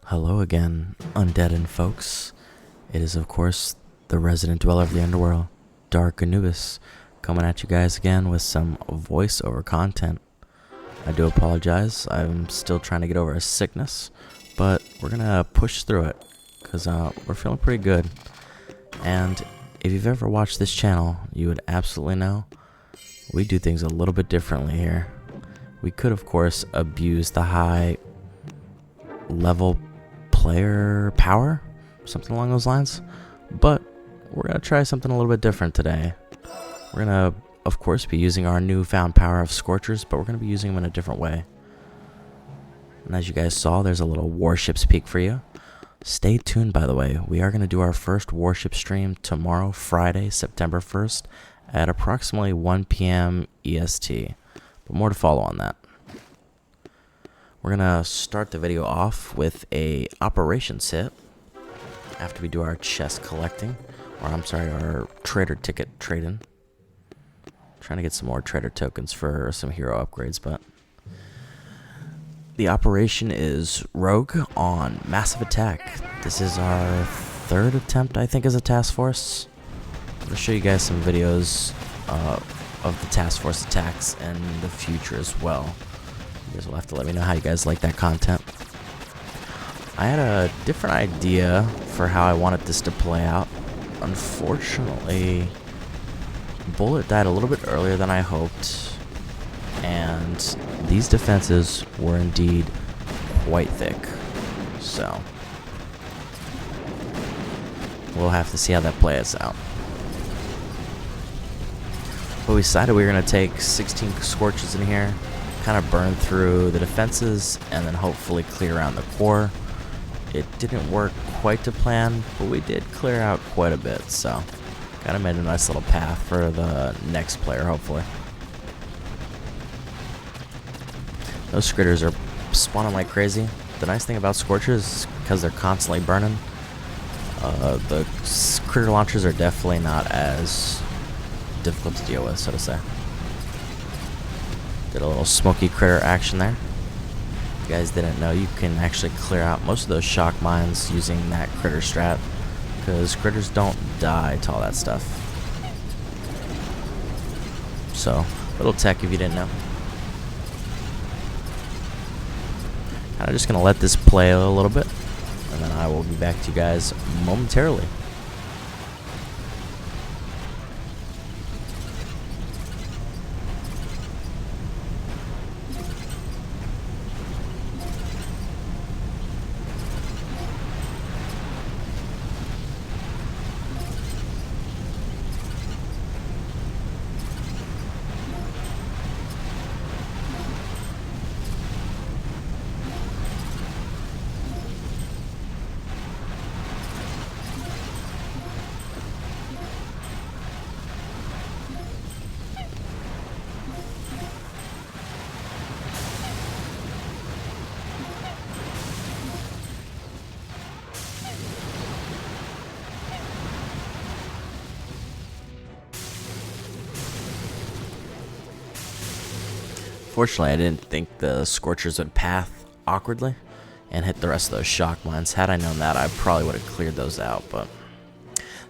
Hello again, undead and folks. It is, of course, the resident dweller of the underworld, Dark Anubis, coming at you guys again with some voiceover content. I do apologize, I'm still trying to get over a sickness, but we're gonna push through it, because we're feeling pretty good. And if you've ever watched this channel, you would absolutely know we do things a little bit differently here. We could, of course, abuse the high level player power, something along those lines, but we're gonna try something a little bit different today. We're gonna, of course, be using our newfound power of Scorchers, but we're gonna be using them in a different way. And as you guys saw, there's a little warships peek for you. Stay tuned, by the way. We are gonna do our first warship stream tomorrow, Friday, September 1st, at approximately 1 p.m. EST. But more to follow on that. We're gonna start the video off with a operations hit after we do our chest collecting, or I'm sorry, our trader ticket trading. Trying to get some more trader tokens for some hero upgrades, but the operation is Rogue on Massive Attack. This is our third attempt, I think, as a task force. I'll show you guys some videos of the task force attacks in the future as well. You guys will have to let me know how you guys like that content. I had a different idea for how I wanted this to play out. Unfortunately, Bullet died a little bit earlier than I hoped, and these defenses were indeed quite thick. So, we'll have to see how that plays out. But we decided we were going to take 16 Scorchers in here, kind of burn through the defenses, and then hopefully clear around the core. It didn't work quite to plan, but we did clear out quite a bit, so kind of made a nice little path for the next player, hopefully. Those critters are spawning like crazy. The nice thing about Scorchers is because they're constantly burning, the critter launchers are definitely not as difficult to deal with, so to say. Did a little smoky critter action there. If you guys didn't know, you can actually clear out most of those shock mines using that critter strat, because critters don't die to all that stuff. So, little tech if you didn't know. I'm just gonna let this play a little bit, and then I will be back to you guys momentarily. Fortunately, I didn't think the Scorchers would path awkwardly and hit the rest of those shock mines. Had I known that, I probably would have cleared those out, but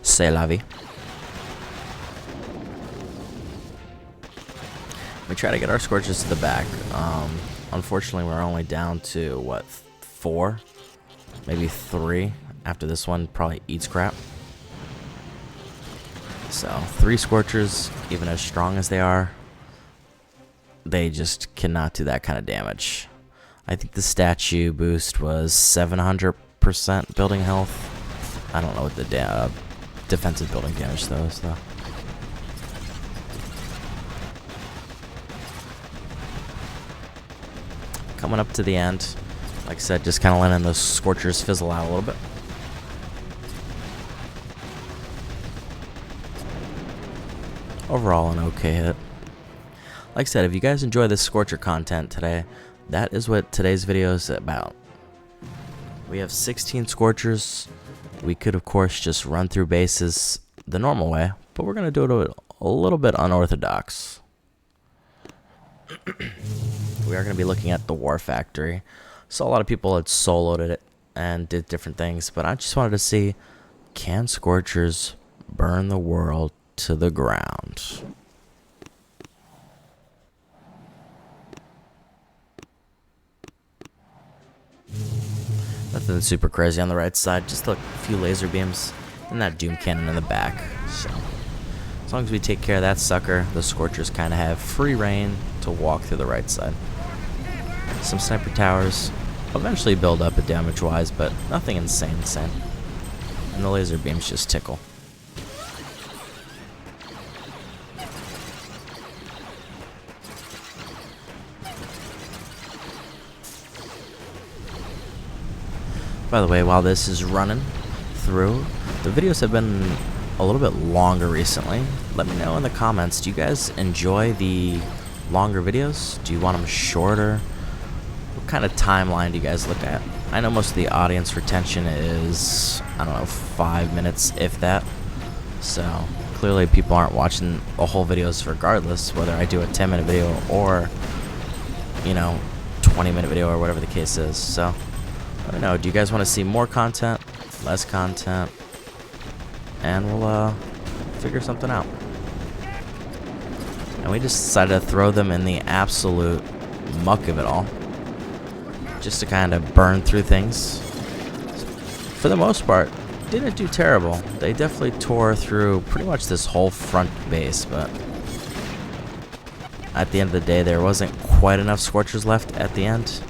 c'est la vie. We try to get our Scorchers to the back. Unfortunately, we're only down to, what, 4? Maybe 3 after this one probably eats crap. So, 3 Scorchers, even as strong as they are, they just cannot do that kind of damage. I think the statue boost was 700% building health. I don't know what the defensive building damage though is though. Coming up to the end, like I said, just kind of letting those Scorchers fizzle out a little bit. Overall, an okay hit. Like I said, if you guys enjoy this Scorcher content today, that is what today's video is about. We have 16 Scorchers. We could, of course, just run through bases the normal way, but we're going to do it a little bit unorthodox. We are going to be looking at the War Factory. Saw a lot of people had soloed it and did different things, but I just wanted to see, can Scorchers burn the world to the ground? Nothing super crazy on the right side, just a few laser beams and that doom cannon in the back. So as long as we take care of that sucker, the Scorchers kind of have free reign to walk through the right side. Some sniper towers eventually build up at damage-wise, but nothing insane. And the laser beams just tickle. By the way, while this is running through, the videos have been a little bit longer recently. Let me know in the comments, do you guys enjoy the longer videos? Do you want them shorter? What kind of timeline do you guys look at? I know most of the audience retention is, I don't know, 5 minutes, if that. So clearly people aren't watching the whole videos regardless, whether I do a 10-minute video or, 20-minute video or whatever the case is. So let me know, do you guys want to see more content, less content? And we'll figure something out. And we just decided to throw them in the absolute muck of it all, just to kind of burn through things. For the most part, didn't do terrible. They definitely tore through pretty much this whole front base, but at the end of the day, there wasn't quite enough Scorchers left at the end.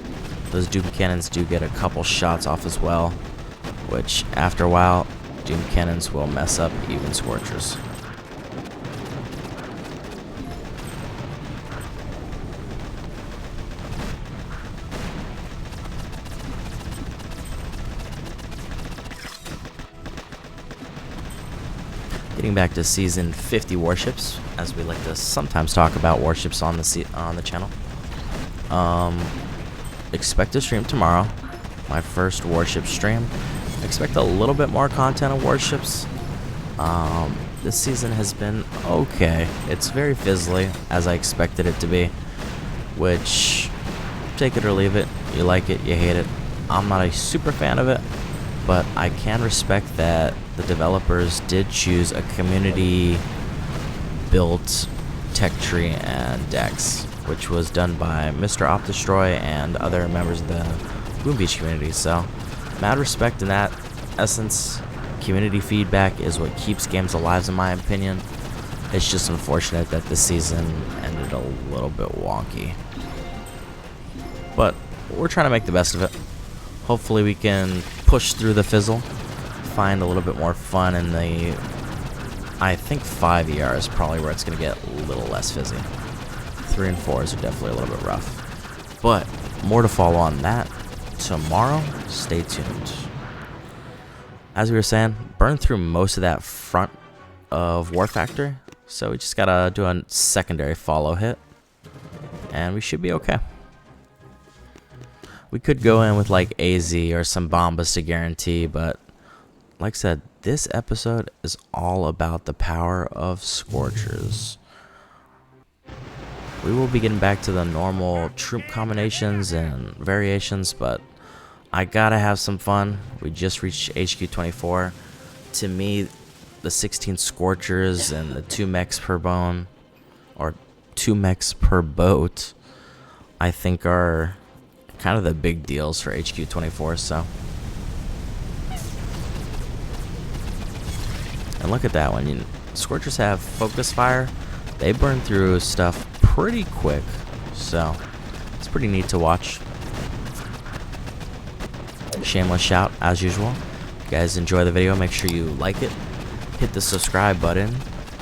Those Doom Cannons do get a couple shots off as well, which after a while, Doom Cannons will mess up even Scorchers. Getting back to Season 50 warships, as we like to sometimes talk about warships on the channel. Expect to stream tomorrow, my first warship stream. Expect a little bit more content of warships. This season has been okay. It's very fizzly, as I expected it to be, which, take it or leave it. You like it, you hate it. I'm not a super fan of it, but I can respect that the developers did choose a community-built tech tree and decks, which was done by Mr. Opdestroy and other members of the Boom Beach community. So, mad respect in that essence. Community feedback is what keeps games alive, in my opinion. It's just unfortunate that this season ended a little bit wonky. But we're trying to make the best of it. Hopefully we can push through the fizzle, find a little bit more fun in the, I think 5 ER is probably where it's going to get a little less fizzy. 3 and 4s are definitely a little bit rough. But more to follow on that tomorrow. Stay tuned. As we were saying, burn through most of that front of War Factory, so we just gotta do a secondary follow hit, and we should be okay. We could go in with like AZ or some bombas to guarantee, but like I said, this episode is all about the power of Scorchers. We will be getting back to the normal troop combinations and variations, but I gotta have some fun. We just reached HQ 24. To me, the 16 Scorchers and the 2 mechs per bone, or 2 mechs per boat, I think are kind of the big deals for HQ 24. So, and look at that one. Scorchers have focus fire. They burn through stuff pretty quick, so it's pretty neat to watch. Shameless shout, as usual. If you guys enjoy the video, make sure you like it, hit the subscribe button,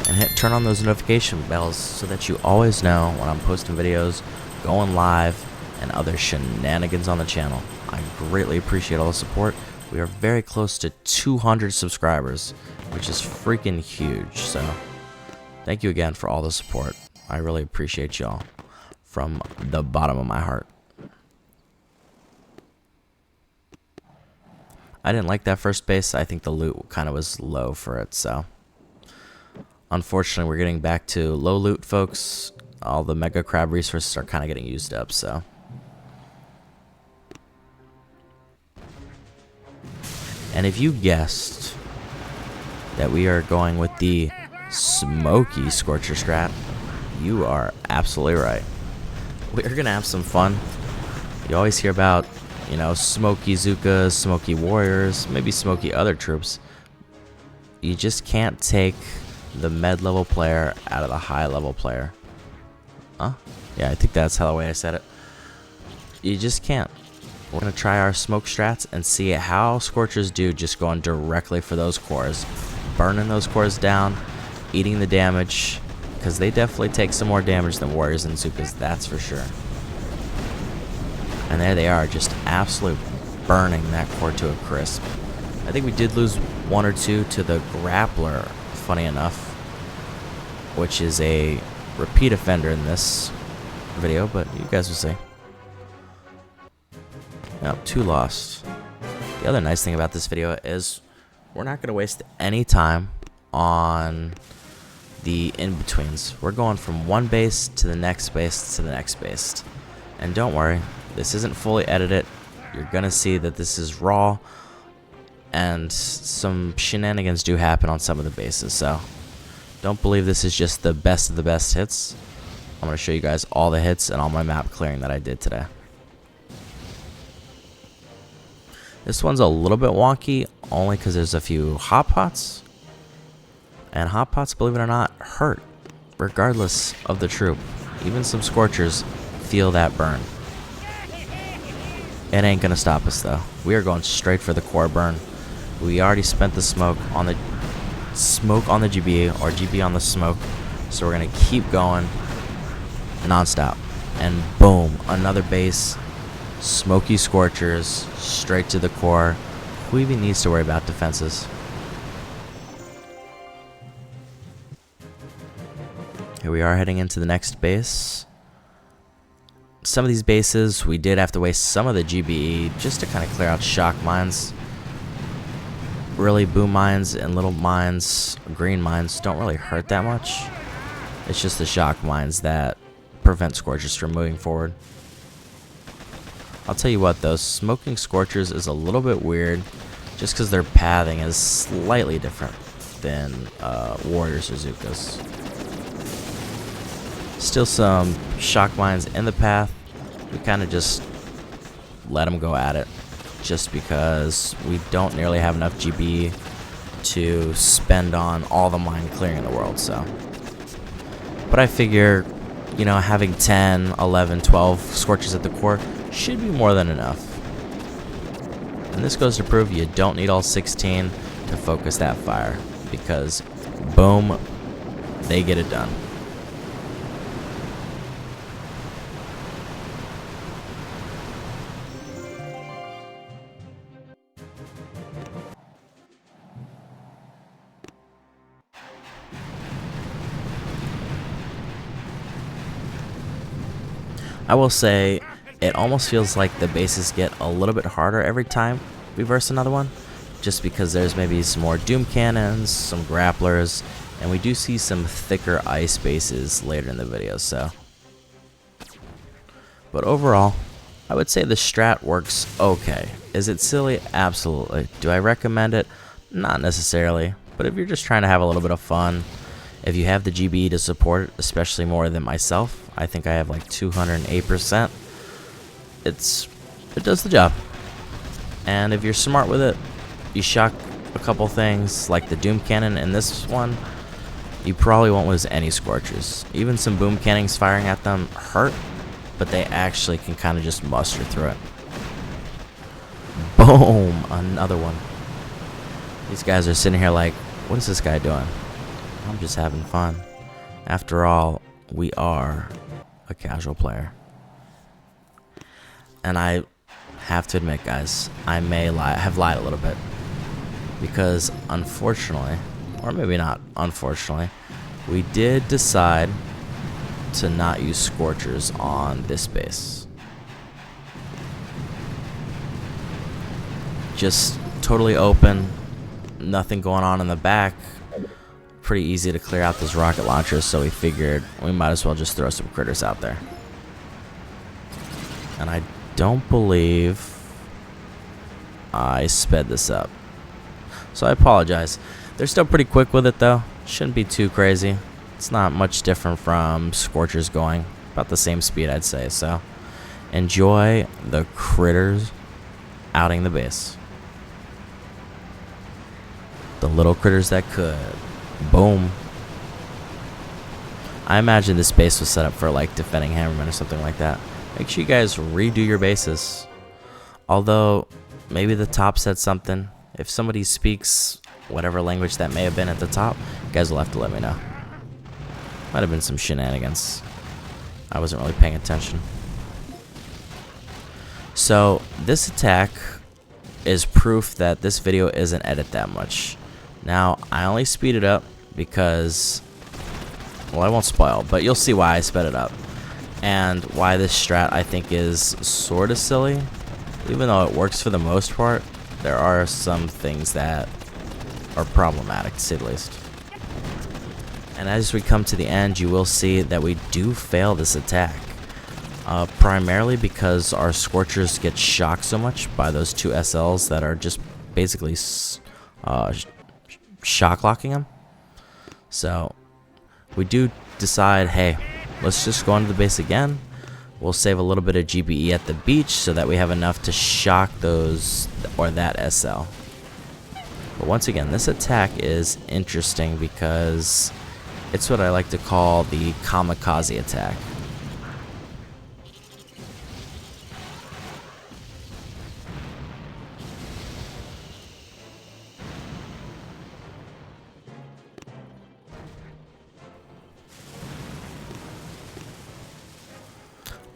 and turn on those notification bells so that you always know when I'm posting videos, going live, and other shenanigans on the channel. I greatly appreciate all the support. We are very close to 200 subscribers, which is freaking huge. So thank you again for all the support. I really appreciate y'all from the bottom of my heart. I didn't like that first base. I think the loot kind of was low for it, so unfortunately we're getting back to low loot, folks. All the mega crab resources are kind of getting used up, so And if you guessed that we are going with the SMOKEY Scorcher strat, you are absolutely right. We're going to have some fun. You always hear about, you know, SMOKEY Zukas, SMOKEY Warriors, maybe SMOKEY other troops. You just can't take the mid-level player out of the high-level player. Huh? Yeah, I think that's how the way I said it. You just can't. We're going to try our smoke strats and see how Scorchers do just going directly for those cores. Burning those cores down, eating the damage, because they definitely take some more damage than Warriors and Zukas, that's for sure. And there they are, just absolute burning that core to a crisp. I think we did lose one or two to the Grappler, funny enough, which is a repeat offender in this video, but you guys will see. Now, 2 lost. The other nice thing about this video is we're not going to waste any time on the in-betweens. We're going from one base to the next base to the next base. And don't worry, this isn't fully edited. You're going to see that this is raw, and some shenanigans do happen on some of the bases, so don't believe this is just the best of the best hits. I'm going to show you guys all the hits and all my map clearing that I did today. This one's a little bit wonky, only because there's a few hot pots. And hot pots, believe it or not, hurt, regardless of the troop. Even some Scorchers feel that burn. It ain't gonna stop us though. We are going straight for the core burn. We already spent the smoke on the GBE, or GB on the smoke. So we're gonna keep going non-stop. And boom, another base. SMOKEY Scorchers, straight to the core. Who even needs to worry about defenses? Here we are heading into the next base. Some of these bases, we did have to waste some of the GBE just to kind of clear out shock mines. Really, boom mines and little mines, green mines, don't really hurt that much. It's just the shock mines that prevent Scorchers from moving forward. I'll tell you what though, smoking Scorchers is a little bit weird just because their pathing is slightly different than Warriors or Zukas. Still some shock mines in the path. We kind of just let them go at it just because we don't nearly have enough GB to spend on all the mine clearing in the world, so. But I figure, you know, having 10, 11, 12 Scorchers at the core should be more than enough. And this goes to prove you don't need all 16 to focus that fire, because boom, they get it done. I will say, it almost feels like the bases get a little bit harder every time we verse another one, just because there's maybe some more doom cannons, some grapplers, and we do see some thicker ice bases later in the video, so. But overall, I would say the strat works okay. Is it silly? Absolutely. Do I recommend it? Not necessarily, but if you're just trying to have a little bit of fun, if you have the GB to support it, especially more than myself, I think I have like 208%. It does the job. And if you're smart with it, you shock a couple things like the doom cannon in this one, you probably won't lose any Scorchers. Even some boom cannons firing at them hurt, but they actually can kind of just muster through it. Boom, another one. These guys are sitting here like, what is this guy doing? I'm just having fun. After all, we are a casual player. And I have to admit, guys, I may have lied a little bit. Because unfortunately, or maybe not unfortunately, we did decide to not use Scorchers on this base. Just totally open, nothing going on in the back. Pretty easy to clear out those rocket launchers, so we figured we might as well just throw some critters out there. And I don't believe I sped this up. So I apologize. They're still pretty quick with it though. Shouldn't be too crazy. It's not much different from Scorchers going. About the same speed, I'd say. So enjoy the critters outing the base. The little critters that could. Boom. I imagine this base was set up for like defending hammermen or something like that. Make sure you guys redo your bases. Although maybe the top said something. If somebody speaks whatever language that may have been at the top, you guys will have to let me know. Might have been some shenanigans. I wasn't really paying attention. So this attack is proof that this video isn't edited that much. Now I only speed it up because, well, I won't spoil, but you'll see why I sped it up and why this strat I think is sort of silly. Even though it works for the most part, there are some things that are problematic, to say the least. And as we come to the end, you will see that we do fail this attack. Primarily because our Scorchers get shocked so much by those two SLs that are just basically shock locking them. So we do decide, hey, let's just go into the base again. We'll save a little bit of GBE at the beach so that we have enough to shock those or that SL. But once again, this attack is interesting because it's what I like to call the kamikaze attack.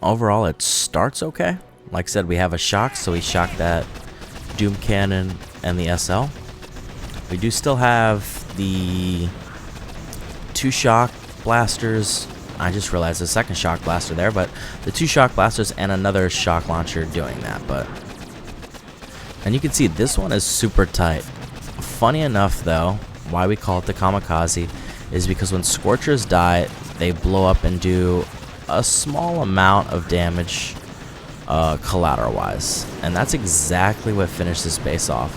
Overall, it starts okay. Like I said, we have a shock, so we shock that Doom Cannon and the SL. We do still have the 2 shock blasters. I just realized the second shock blaster there, but the 2 shock blasters and another shock launcher doing that. And you can see this one is super tight. Funny enough, though, why we call it the kamikaze is because when Scorchers die, they blow up and do a small amount of damage collateral wise, and that's exactly what finished this base off.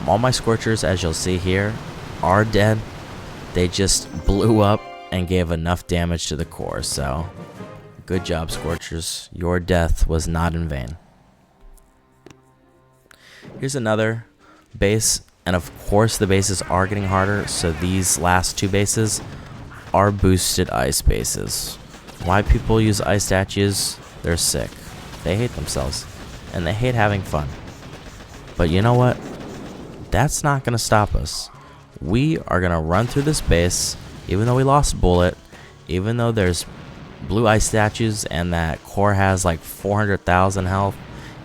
All my Scorchers, as you'll see here, are dead. They just blew up and gave enough damage to the core. So good job, Scorchers, your death was not in vain. Here's another base, and of course the bases are getting harder, so these last 2 bases are boosted ice bases. Why people use ice statues? They're sick. They hate themselves. And they hate having fun. But you know what? That's not going to stop us. We are going to run through this base, even though we lost a bullet, even though there's blue ice statues and that core has like 400,000 health,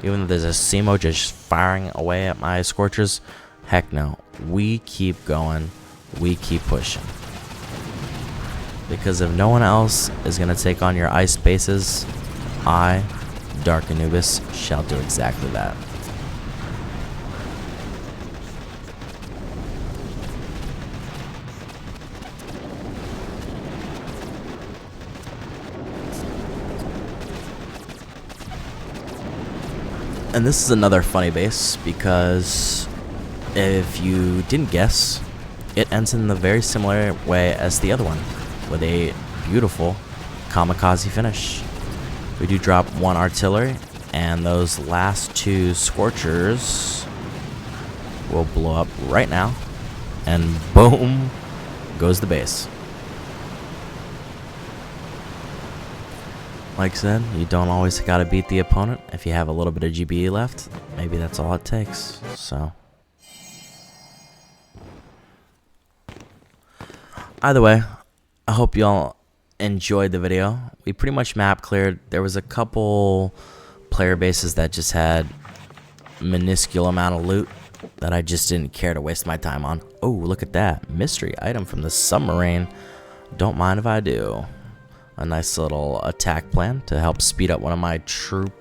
even though there's a SMO just firing away at my Scorchers. Heck no. We keep going. We keep pushing. Because if no one else is going to take on your ice bases, I, Dark Anubis, shall do exactly that. And this is another funny base because if you didn't guess, it ends in the very similar way as the other one, with a beautiful kamikaze finish. We do drop 1 artillery, and those last 2 Scorchers will blow up right now, and boom goes the base. Like I said, you don't always gotta beat the opponent. If you have a little bit of GBE left, maybe that's all it takes. So either way, I hope y'all enjoyed the video. We pretty much map cleared. There was a couple player bases that just had minuscule amount of loot that I just didn't care to waste my time on. Oh, look at that. Mystery item from the submarine. Don't mind if I do. A nice little attack plan to help speed up one of my troop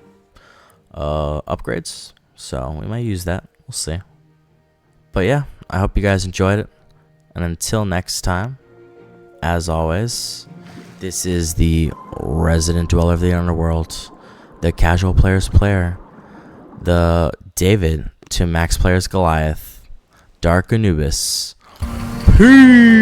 upgrades. So we might use that. We'll see. But yeah, I hope you guys enjoyed it. And until next time, as always, this is the resident dweller of the underworld, the casual player's player, the David to Max Player's Goliath, Dark Anubis. Peace!